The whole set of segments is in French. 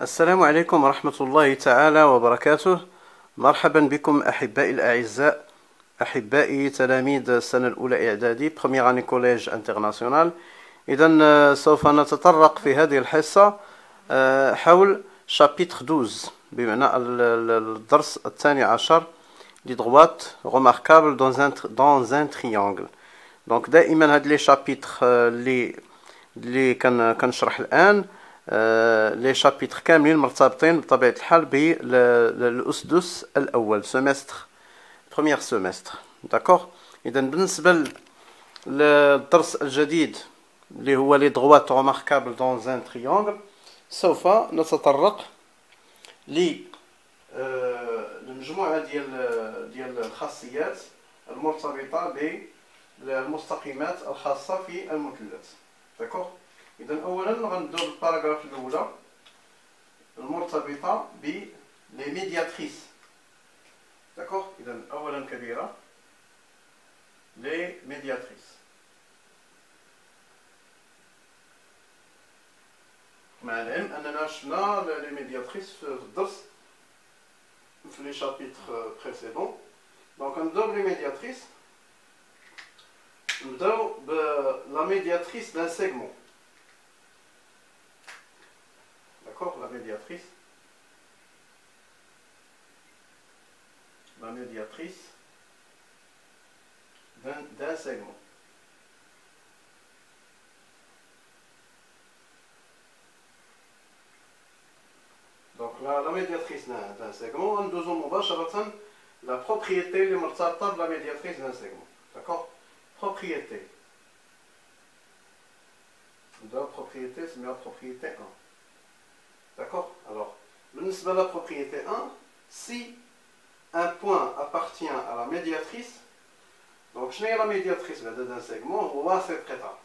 السلام عليكم ورحمة الله تعالى وبركاته. مرحبا بكم أحبائي الأعزاء، أحبائي تلاميذ السنة الأولى إعدادي Première année collège international. إذن سوف نتطرق في هذه الحصة حول chapitre 12 بمعنى الدرس الثاني عشر les droites remarquables dans un triangle. Donc دائما هاد لي chapitres اللي كنشرح الآن لي شابيتر كاملين مرتبطين بطبيعة الحال بالأسدس الأول سمستر بروميير سمستر. داكوغ. إذا بالنسبة للدرس الجديد اللي هو لي droites remarquables dans un triangle سوف نتطرق للمجموعة ديال الخاصيات المرتبطة بالمستقيمات الخاصة في المثلث. داكوغ. إذا أولا غنبداو بالباراغراف الأولى المرتبطة ب لي ميدياتريس. داكوغ. إذا أولا كبيرة لي ميدياتريس. مع العلم أننا شفنا لي ميدياتريس في الدرس في لي شابيتر بريسيدون. دونك غنبداو بلي ميدياتريس. نبداو بلا ميدياتريس دان سيغمون. D'accord, la médiatrice d'un segment. Donc la médiatrice d'un segment, en deuxième مباشرة la propriété اللي مرتبطة بلا médiatrice d'un segment. D'accord. Propriété. La propriété, c'est la propriété 1. D'accord. Alors, بالنسبة à la propriété 1, si un point appartient à la médiatrice, donc شنو هي la médiatrice d'un segment هو cette قطعة.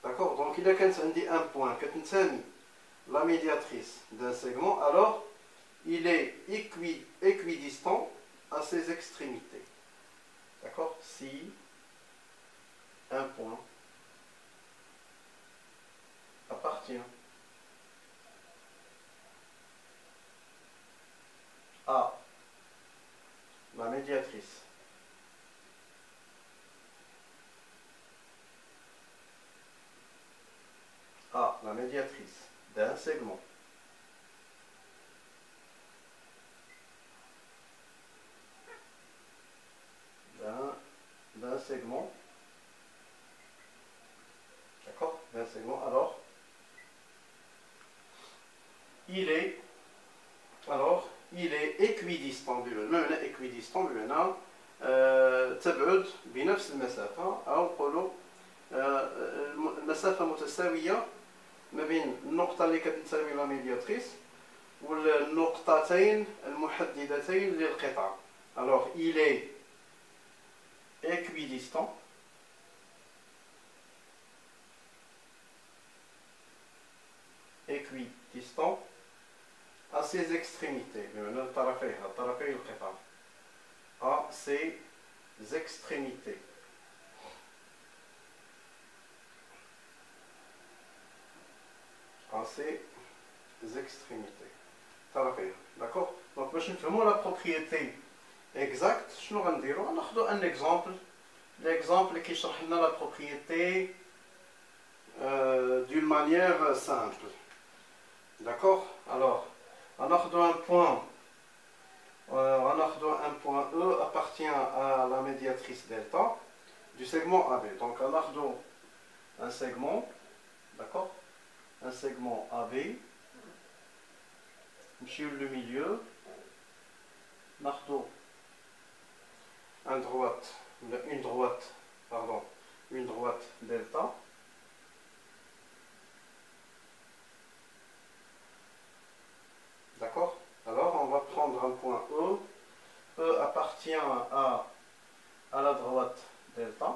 D'accord. Donc إذا كانت عندي un point كتنتمي la médiatrice d'un segment, alors il est équidistant à ses extrémités. D'accord. Si un point appartient à la médiatrice d'un segment d'un segment, d'accord, d'un segment, alors il est équidistant بمعنى équidistant بمعنى تبعد بنفس المسافة أو نقولوا المسافة متساوية ما بين النقطة اللي كتنتمي لا ميدياتريس والنقطتين المحددتين للقطعة. Alors il est équidistant à ses extrémités بمعنى طرفي القطعة à ses extrémités. À ses extrémités. طرفيها. D'accord. Donc باش نفهموا la propriété exacte شنو غنديرو غناخدو un exemple. L'exemple اللي كيشرح لنا la propriété d'une manière simple. D'accord. Alors on a un point E appartient à la médiatrice delta du segment AB. Donc on a un segment, d'accord, un segment AB, sur le milieu, on a une droite delta. D'accord. Alors on va prendre un point E. E appartient à la droite delta.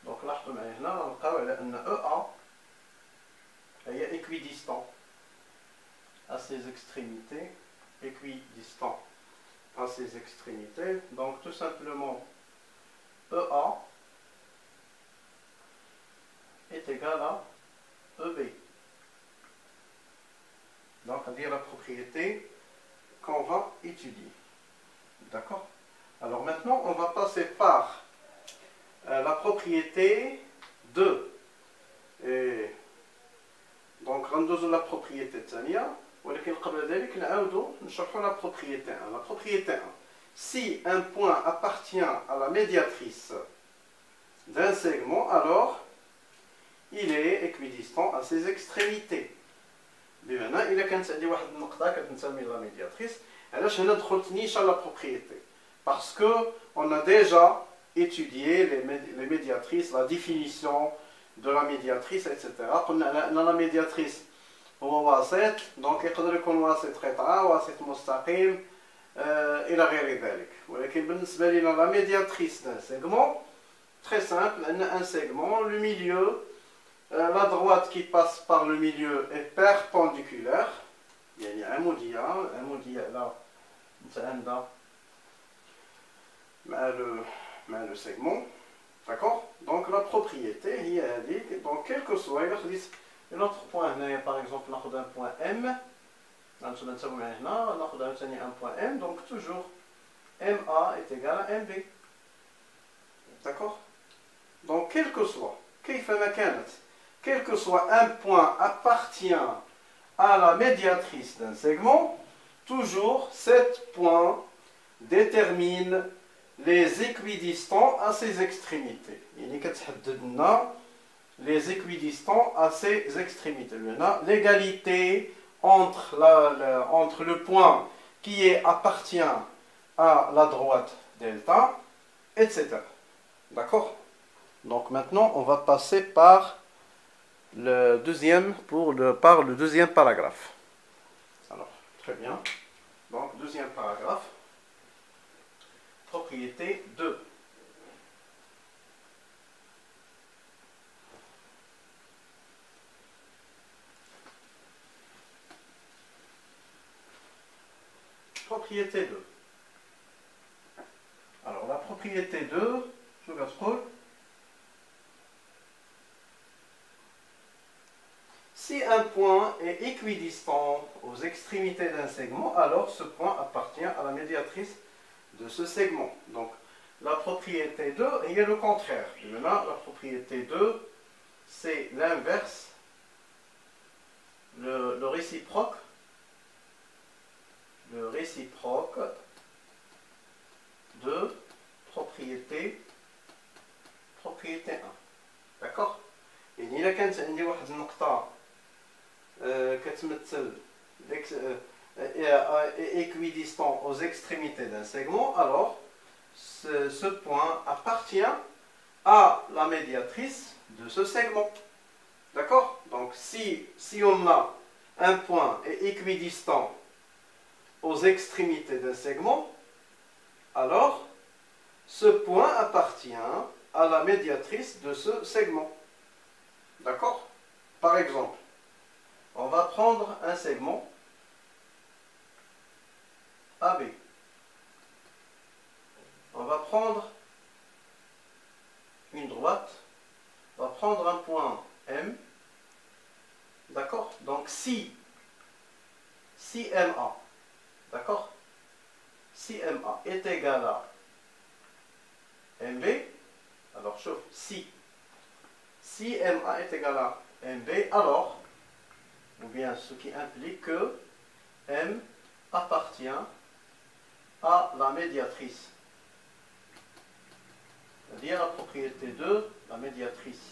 Donc là, EA est équidistant à ses extrémités. Donc tout simplement EA est égal à EB. dire la propriété qu'on va étudier. D'accord? Alors maintenant, on va passer par la propriété 2. Et donc, غندوزو la propriété الثانية، ولكن قبل ذلك نعاودو نشرحو la propriété 1. La propriété 1. Si un point appartient à la médiatrice d'un segment, alors il est équidistant à ses extrémités. بمعنى إلا كانت عندي واحد النقطة كتنتمي لا ميدياتريس، علاش هنا دخلت نيشان لا بروبريتي؟ Parce que on a déjà étudié les médiatrices, la définition de la médiatrice, etc. قلنا أن la médiatrice هو واسط، دونك يقدر يكون واسط قطعة، واسط مستقيم، إلى غير ذلك. ولكن بالنسبة لنا la médiatrice d'un segment, très simple، أن un segment, le milieu, la droite qui passe par le milieu est perpendiculaire، يعني عمودية لا متعامدة مع le segment. D'accord? Donc la propriété هي هذيك. Donc quel que soit إلا خديت notre point هنايا par exemple ناخذ un point M، نتوما نساوي معاه هنا ناخذ عاوتاني un point M، donc toujours MA est égal à MB. D'accord? Donc quel que soit كيفما كانت، quel que soit un point appartient à la médiatrice d'un segment, toujours cet point détermine les équidistants à ses extrémités. يعني كتحدد لنا les équidistants à ses extrémités. L'égalité entre le point qui appartient à la droite delta, etc. D'accord? Donc maintenant, on va passer par le deuxième paragraphe. Alors, très bien. Donc, deuxième paragraphe. Propriété 2. Propriété 2. Alors, la propriété 2, je vais trouver. Si un point est équidistant aux extrémités d'un segment, alors ce point appartient à la médiatrice de ce segment. Donc, la propriété 2 est le contraire. Et maintenant, la propriété 2, c'est l'inverse, le réciproque de propriété 1. D'accord? يعني إلا كانت عندي واحد النقطة كتمثل équidistant aux extrémités d'un segment, alors ce point appartient à la médiatrice de ce segment. D'accord? Donc si on a un point équidistant aux extrémités d'un segment, alors ce point appartient à la médiatrice de ce segment. D'accord? Par exemple, on va prendre un segment AB. On va prendre une droite, on va prendre un point M. D'accord? Donc si MA, d'accord? Si MA est égal à MB, alors chauffe, si MA est égal à MB, alors, ou bien ce qui implique que M appartient à la médiatrice. C'est-à-dire la propriété de la médiatrice.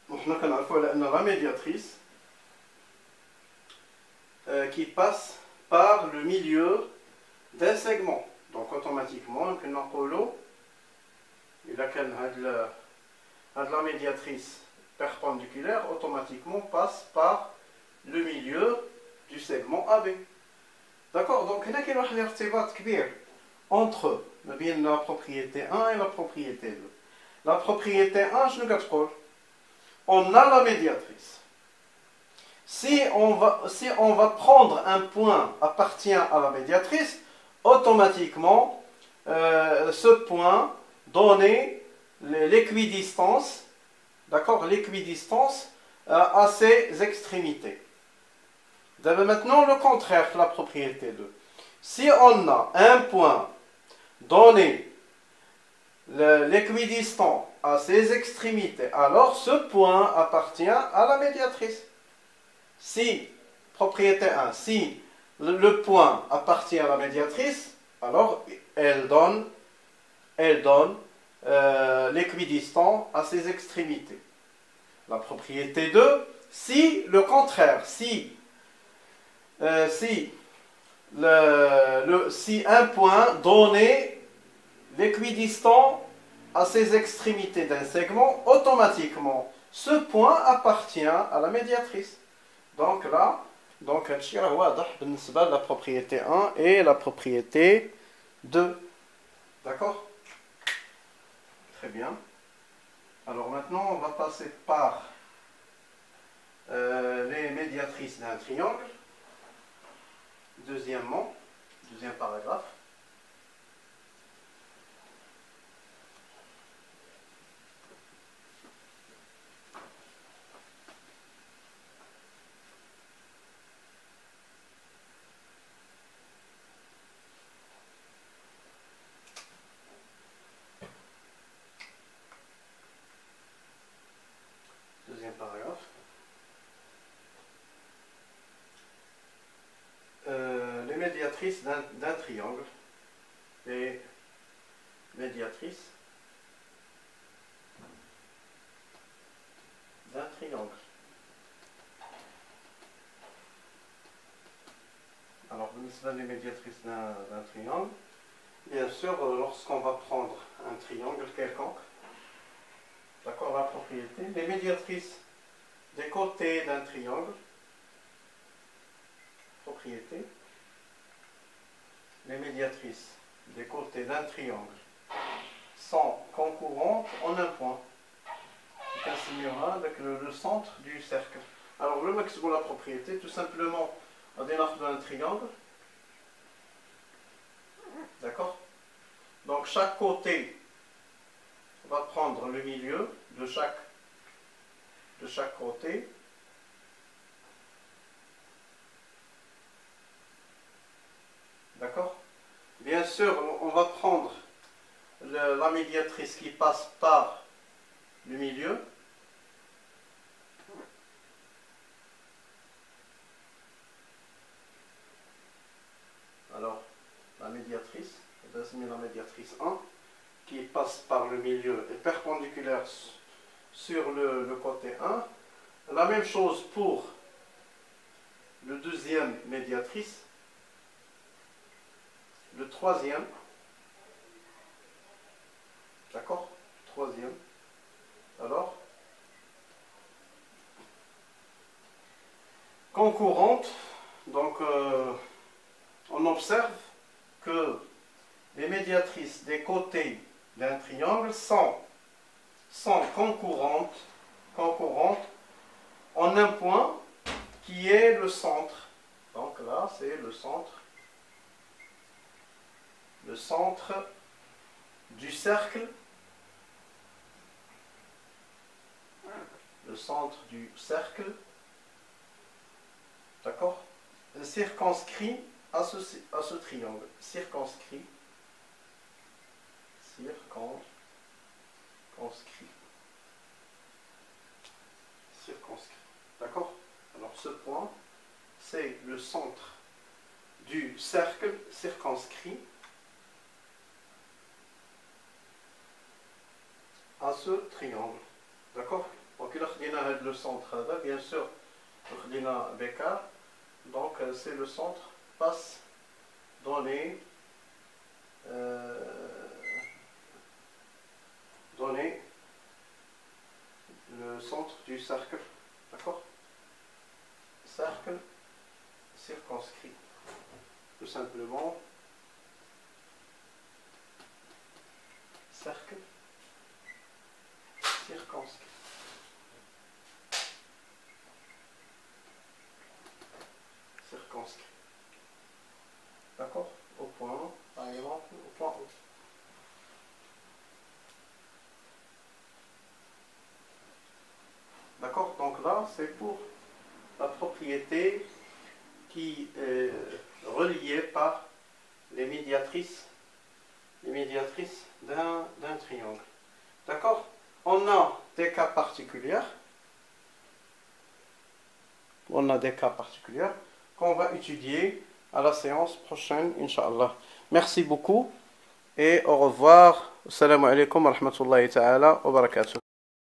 Donc, nous avons la médiatrice qui passe par le milieu d'un segment. Donc automatiquement, on peut dire la médiatrice perpendiculaire automatiquement passe par le milieu du segment AB. D'accord? Donc il y a un irtibat كبير entre la propriété 1 et la propriété 2. La propriété 1, je ne sais pas. On a la médiatrice. Si on va prendre un point appartient à la médiatrice, automatiquement, ce point donnait l'équidistance d'accord, l'équidistance à ses extrémités. Maintenant, le contraire, la propriété 2. Si on a un point donné l'équidistant à ses extrémités, alors ce point appartient à la médiatrice. Si, propriété 1, si le point appartient à la médiatrice, alors elle donne l'équidistant à ses extrémités. La propriété 2, si le contraire, si un point donné l'équidistant à ses extrémités d'un segment, automatiquement, ce point appartient à la médiatrice. Donc là, donc la propriété 1 et la propriété 2. D'accord? Très bien. Alors maintenant, on va passer par les médiatrices d'un triangle. Deuxièmement, deuxième paragraphe. Deuxième paragraphe. Les médiatrices d'un triangle. Les médiatrices d'un triangle. Alors, les médiatrices d'un triangle, bien sûr, lorsqu'on va prendre un triangle quelconque, d'accord, la propriété, les médiatrices des côtés d'un triangle, propriété, les médiatrices des côtés d'un triangle sont concurrentes en un point. C'est un avec le centre du cercle. Alors, le maximum de la propriété, tout simplement, on démarre d'un triangle. D'accord? Donc, chaque côté va prendre le milieu de chaque côté. D'accord? Bien sûr, on va prendre la médiatrice qui passe par le milieu. Alors, la médiatrice 1, qui passe par le milieu est perpendiculaire sur le côté 1. La même chose pour le deuxième médiatrice, le troisième, d'accord, troisième. Alors, concurrente, donc on observe que les médiatrices des côtés d'un triangle sont concurrentes en un point qui est le centre. Donc là, c'est le centre du cercle. Le centre du cercle, d'accord, circonscrit à ce triangle. Circonscrit. D'accord? Alors ce point, c'est le centre du cercle circonscrit à ce triangle. D'accord? Donc il a le centre là, bien sûr, il a bécard. Donc c'est le centre passe dans les le centre du cercle, d'accord? Cercle circonscrit, tout simplement. Cercle circonscrit. Circonscrit. D'accord? Au point, par exemple, au point O. ça, c'est pour la propriété qui est reliée par les médiatrices d'un triangle. D'accord? On a des cas particuliers. Qu'on va étudier à la séance prochaine, Inch'Allah. Merci beaucoup et au revoir. Assalamu alaikum wa rahmatullahi ta'ala wa barakatuh.